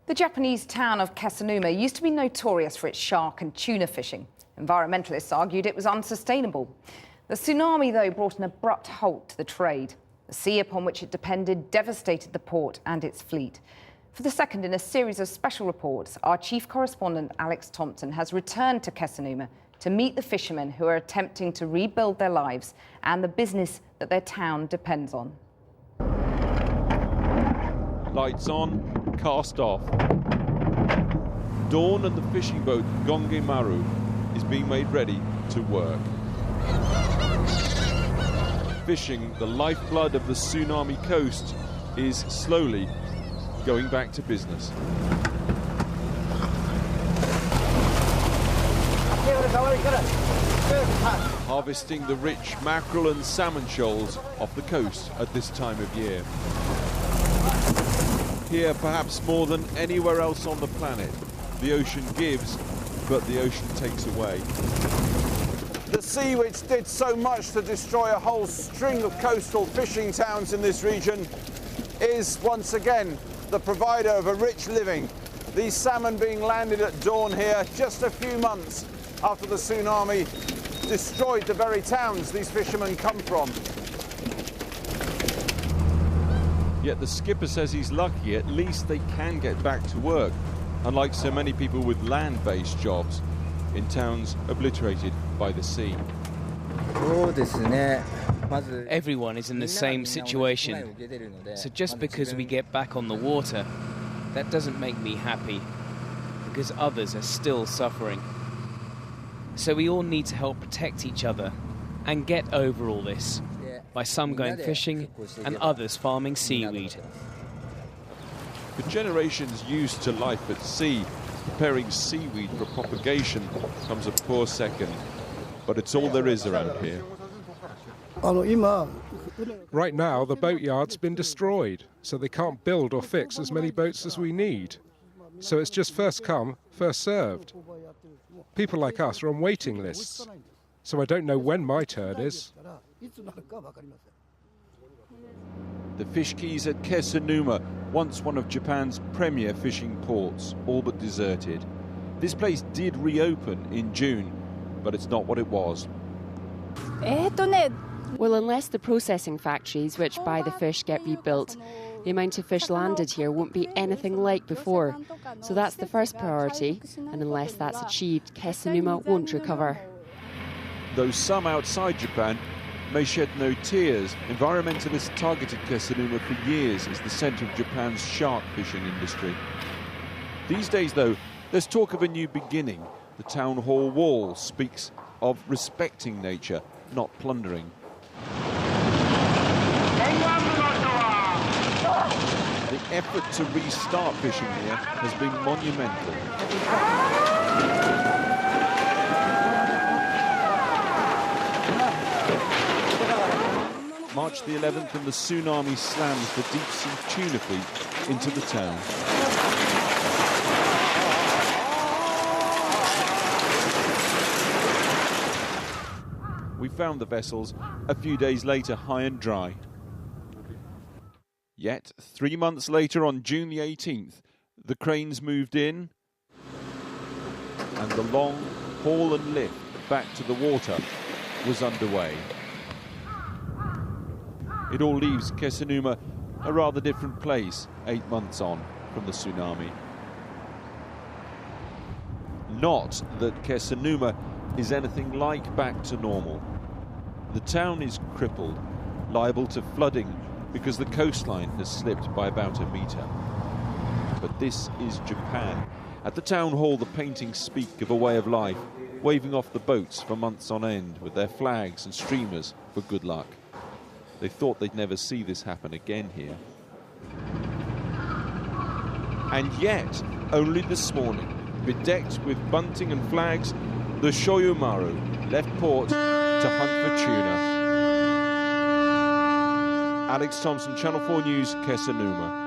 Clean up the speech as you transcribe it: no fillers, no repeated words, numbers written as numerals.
The Japanese town of Kesannuma used to be notorious for its shark and tuna fishing. Environmentalists argued it was unsustainable. The tsunami, though, brought an abrupt halt to the trade. The sea upon which it depended devastated the port and its fleet. For the second in a series of special reports, our chief correspondent, Thomson, has returned to Kesannuma to meet the fishermen who are attempting to rebuild their lives and the business that their town depends on. Lights on, cast off. Dawn and the fishing boat Gonge Maru is being made ready to work. Fishing, the lifeblood of the tsunami coast, is slowly going back to business. Harvesting the rich mackerel and salmon shoals off the coast at this time of year. Here, perhaps more than anywhere else on the planet, the ocean gives, but the ocean takes away. The sea, which did so much to destroy a whole string of coastal fishing towns in this region, is once again the provider of a rich living. These salmon being landed at dawn here just a few months after the tsunami destroyed the very towns these fishermen come from. Yet the skipper says he's lucky, at least they can get back to work, unlike so many people with land-based jobs in towns obliterated by the sea. Everyone is in the same situation, so just because we get back on the water, that doesn't make me happy, because others are still suffering. So we all need to help protect each other and get over all this, by some going fishing and others farming seaweed. For generations used to life at sea, preparing seaweed for propagation comes a poor second, but it's all there is around here. Right now, the boatyard's been destroyed, so they can't build or fix as many boats as we need. So it's just first come, first served. People like us are on waiting lists, so I don't know when my turn is. The fish quays at Kesannuma, once one of Japan's premier fishing ports, all but deserted. This place did reopen in June, but it's not what it was. Well, unless the processing factories which buy the fish get rebuilt, the amount of fish landed here won't be anything like before. So that's the first priority, and unless that's achieved, Kesannuma won't recover. Though some outside Japan may shed no tears, environmentalists targeted Kesannuma for years as the centre of Japan's shark fishing industry. These days, though, there's talk of a new beginning. The town hall wall speaks of respecting nature, not plundering. The effort to restart fishing here has been monumental. March the 11th and the tsunami slams the deep-sea tuna fleet into the town. We found the vessels a few days later high and dry. Yet, 3 months later, on June the 18th, the cranes moved in and the long haul and lift back to the water was underway. It all leaves Kesannuma a rather different place 8 months on from the tsunami. Not that Kesannuma is anything like back to normal. The town is crippled, liable to flooding because the coastline has slipped by about a metre. But this is Japan. At the town hall, the paintings speak of a way of life, waving off the boats for months on end with their flags and streamers for good luck. They thought they'd never see this happen again here. And yet, only this morning, bedecked with bunting and flags, the Shoyu Maru left port to hunt for tuna. Thomson, Channel 4 News, Kesannuma.